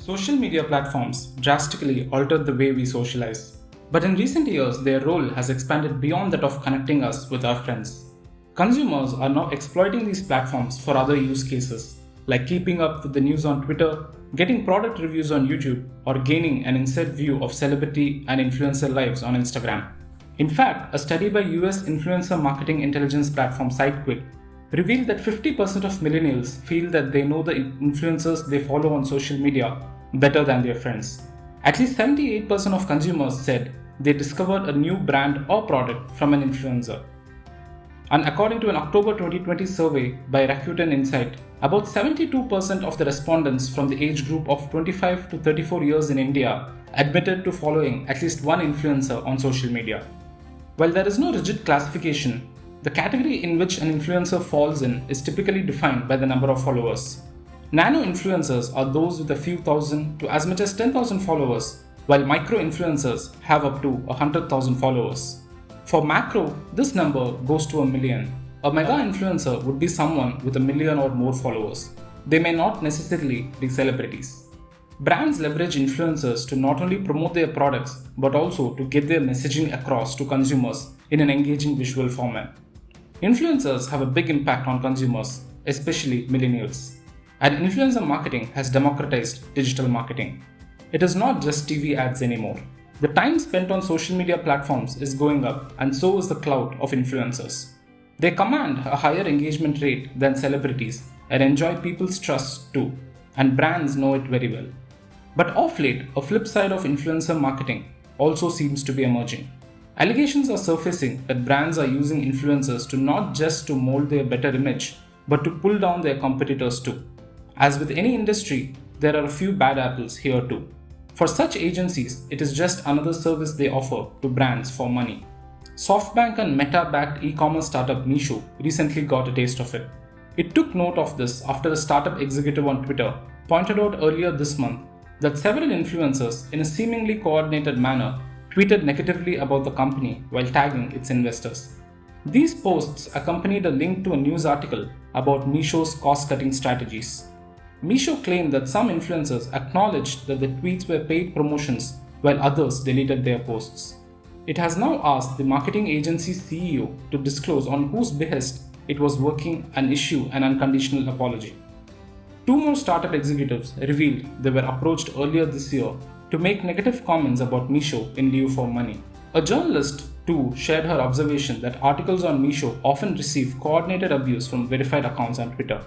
Social media platforms drastically altered the way we socialize. But in recent years, their role has expanded beyond that of connecting us with our friends. Consumers are now exploiting these platforms for other use cases, like keeping up with the news on Twitter, getting product reviews on YouTube, or gaining an inside view of celebrity and influencer lives on Instagram. In fact, a study by US influencer marketing intelligence platform SiteQuick revealed that 50% of millennials feel that they know the influencers they follow on social media better than their friends. At least 78% of consumers said they discovered a new brand or product from an influencer. And according to an October 2020 survey by Rakuten Insight, about 72% of the respondents from the age group of 25 to 34 years in India admitted to following at least one influencer on social media. While there is no rigid classification, the category in which an influencer falls in is typically defined by the number of followers. Nano influencers are those with a few thousand to as much as 10,000 followers, while micro influencers have up to 100,000 followers. For macro, this number goes to a million. A mega influencer would be someone with a million or more followers. They may not necessarily be celebrities. Brands leverage influencers to not only promote their products but also to get their messaging across to consumers in an engaging visual format. Influencers have a big impact on consumers, especially millennials. And influencer marketing has democratized digital marketing. It is not just TV ads anymore. The time spent on social media platforms is going up, and so is the clout of influencers. They command a higher engagement rate than celebrities and enjoy people's trust too, and brands know it very well. But of late, a flip side of influencer marketing also seems to be emerging. Allegations are surfacing that brands are using influencers to not just to mold their better image, but to pull down their competitors too. As with any industry, there are a few bad apples here too. For such agencies, it is just another service they offer to brands for money. SoftBank and Meta-backed e-commerce startup Meesho recently got a taste of it. It took note of this after a startup executive on Twitter pointed out earlier this month that several influencers, in a seemingly coordinated manner, tweeted negatively about the company while tagging its investors. These posts accompanied a link to a news article about Meesho's cost-cutting strategies. Meesho claimed that some influencers acknowledged that the tweets were paid promotions while others deleted their posts. It has now asked the marketing agency's CEO to disclose on whose behest it was working and issue an unconditional apology. Two more startup executives revealed they were approached earlier this year to make negative comments about Meesho in lieu for money. A journalist too shared her observation that articles on Meesho often receive coordinated abuse from verified accounts on Twitter.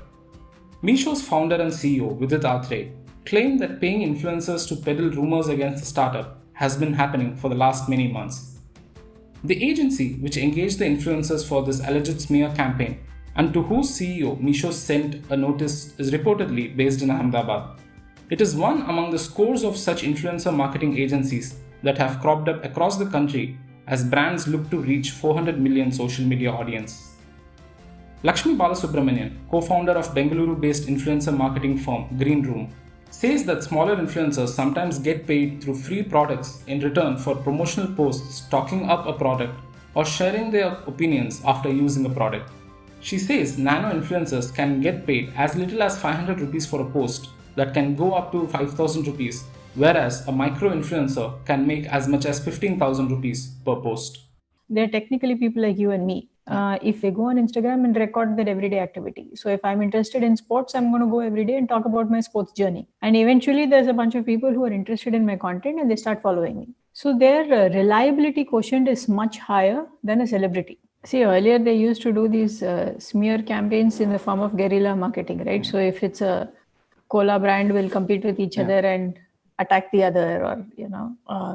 Meesho's founder and CEO, Vidit Atre, claimed that paying influencers to peddle rumors against the startup has been happening for the last many months. The agency, which engaged the influencers for this alleged smear campaign and to whose CEO Meesho sent a notice, is reportedly based in Ahmedabad. It is one among the scores of such influencer marketing agencies that have cropped up across the country as brands look to reach 400 million social media audience. Lakshmi Balasubramanian, co-founder of Bengaluru-based influencer marketing firm Green Room, says that smaller influencers sometimes get paid through free products in return for promotional posts talking up a product or sharing their opinions after using a product. She says nano influencers can get paid as little as 500 rupees for a post that can go up to 5,000 rupees, whereas a micro influencer can make as much as 15,000 rupees per post. They're technically people like you and me. If they go on Instagram and record their everyday activity. So if I'm interested in sports, I'm going to go every day and talk about my sports journey. And eventually there's a bunch of people who are interested in my content and they start following me. So their reliability quotient is much higher than a celebrity. See, earlier they used to do these smear campaigns in the form of guerrilla marketing, right? So if it's a cola brand will compete with each other and attack the other, or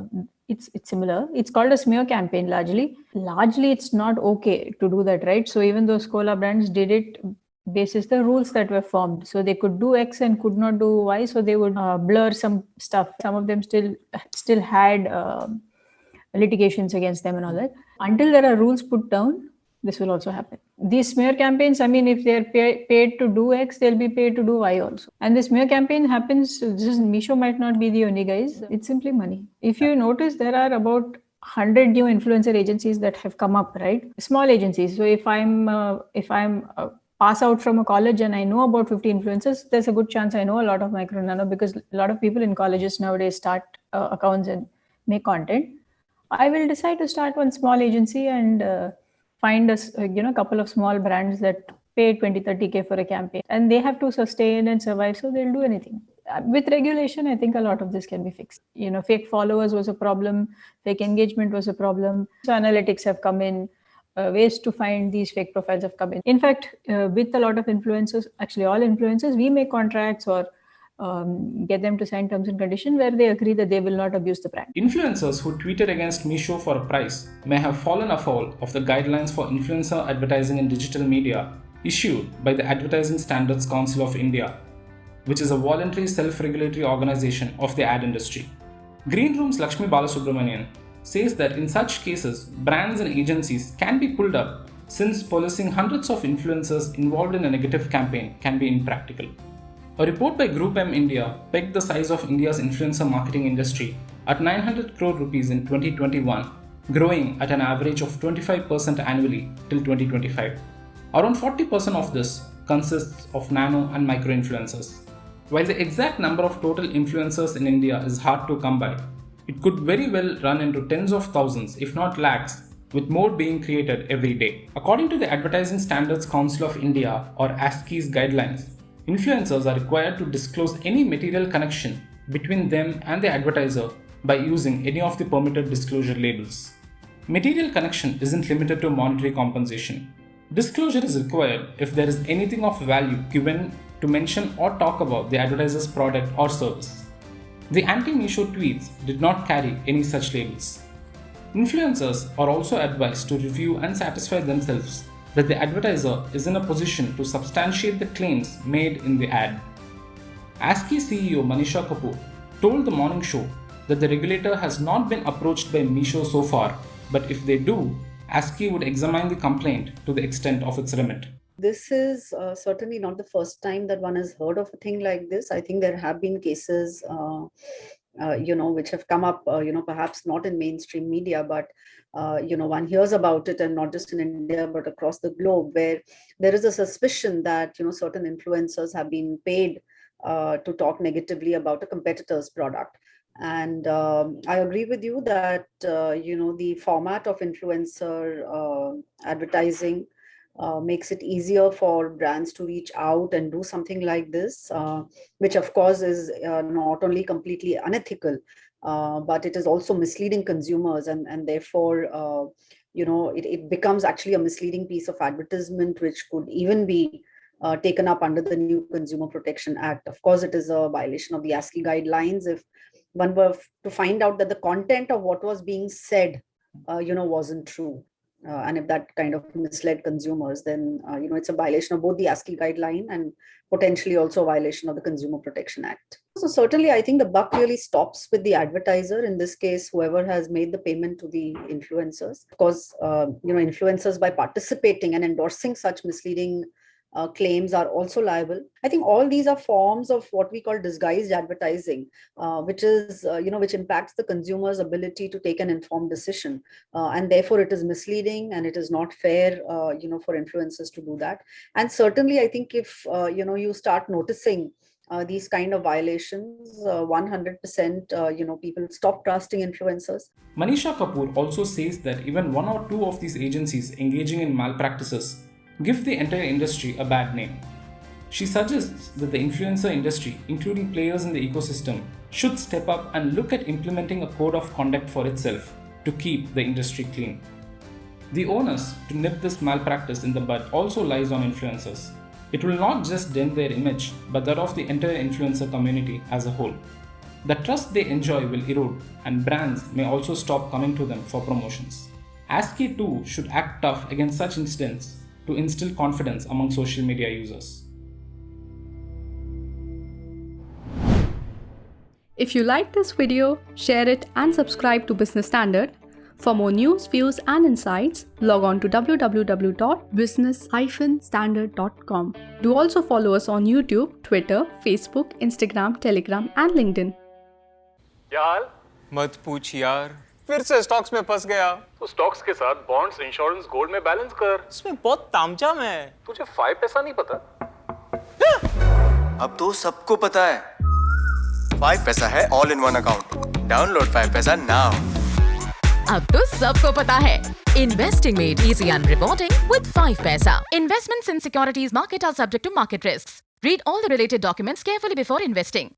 it's similar. It's called a smear campaign largely. It's not okay to do that, right? So even those cola brands did it basis the rules that were formed. So they could do X and could not do Y. So they would blur some stuff. Some of them still had litigations against them and all that. Until there are rules put down, this will also happen. These smear campaigns, I mean, if they're paid to do X, they'll be paid to do Y also. And the smear campaign happens, Meesho might not be the only guys. It's simply money. If you notice, there are about 100 new influencer agencies that have come up, right? Small agencies. So if I'm pass out from a college and I know about 50 influencers, there's a good chance I know a lot of micro nano, because a lot of people in colleges nowadays start accounts and make content. I will decide to start one small agency and find a couple of small brands that pay 20-30K for a campaign, and they have to sustain and survive, so they'll do anything. With regulation, I think a lot of this can be fixed. Fake followers was a problem, fake engagement was a problem. So analytics have come in, ways to find these fake profiles have come in. In fact, with a lot of influencers, actually all influencers, we make contracts or get them to sign terms and conditions where they agree that they will not abuse the brand. Influencers who tweeted against Meesho for a price may have fallen afoul of the guidelines for influencer advertising in digital media issued by the Advertising Standards Council of India, which is a voluntary self-regulatory organization of the ad industry. Green Room's Lakshmi Balasubramanian says that in such cases, brands and agencies can be pulled up, since policing hundreds of influencers involved in a negative campaign can be impractical. A report by Group M India pegged the size of India's influencer marketing industry at 900 crore rupees in 2021, growing at an average of 25% annually till 2025. Around 40% of this consists of nano and micro influencers. While the exact number of total influencers in India is hard to come by, it could very well run into tens of thousands, if not lakhs, with more being created every day. According to the Advertising Standards Council of India, or ASCI's guidelines, influencers are required to disclose any material connection between them and the advertiser by using any of the permitted disclosure labels. Material connection isn't limited to monetary compensation. Disclosure is required if there is anything of value given to mention or talk about the advertiser's product or service. The anti-Meesho tweets did not carry any such labels. Influencers are also advised to review and satisfy themselves that the advertiser is in a position to substantiate the claims made in the ad. ASCI CEO Manisha Kapoor told the morning show that the regulator has not been approached by Meesho so far, but if they do, ASCI would examine the complaint to the extent of its remit. This is certainly not the first time that one has heard of a thing like this. I think there have been cases, which have come up, perhaps not in mainstream media, but, one hears about it, and not just in India, but across the globe, where there is a suspicion that, certain influencers have been paid to talk negatively about a competitor's product. And I agree with you that, the format of influencer advertising makes it easier for brands to reach out and do something like this, which of course is not only completely unethical, but it is also misleading consumers, and therefore, it becomes actually a misleading piece of advertisement, which could even be taken up under the new Consumer Protection Act. Of course, it is a violation of the ASCI guidelines if one were to find out that the content of what was being said, wasn't true. And if that kind of misled consumers, then it's a violation of both the ASCI guideline and potentially also a violation of the Consumer Protection Act. So certainly, I think the buck really stops with the advertiser. In this case, whoever has made the payment to the influencers. Of course, influencers, by participating and endorsing such misleading claims, are also liable. I think all these are forms of what we call disguised advertising, which is, which impacts the consumer's ability to take an informed decision. And therefore it is misleading, and it is not fair, for influencers to do that. And certainly, I think if, you start noticing these kind of violations, 100%, people stop trusting influencers. Manisha Kapoor also says that even one or two of these agencies engaging in malpractices give the entire industry a bad name. She suggests that the influencer industry, including players in the ecosystem, should step up and look at implementing a code of conduct for itself to keep the industry clean. The onus to nip this malpractice in the bud also lies on influencers. It will not just dent their image, but that of the entire influencer community as a whole. The trust they enjoy will erode, and brands may also stop coming to them for promotions. ASCI too should act tough against such incidents to instill confidence among social media users. If you like this video, share it and subscribe to Business Standard. For more news, views and insights, log on to www.business-standard.com. Do also follow us on YouTube, Twitter, Facebook, Instagram, Telegram and LinkedIn. क्या हाल? मत पूछ यार, फिर से stocks में फंस गया। तो स्टॉक्स के साथ बॉन्ड्स, इंश्योरेंस, गोल्ड में बैलेंस कर। इसमें बहुत तामझाम है। तुझे 5 पैसा नहीं पता? अब तो सबको पता है। 5 पैसा है all in one account. Download 5 पैसा नाउ। अब तो सबको पता है। Investing made easy and rewarding with 5 paisa. Investments in securities market are subject to market risks. Read all the related documents carefully before investing.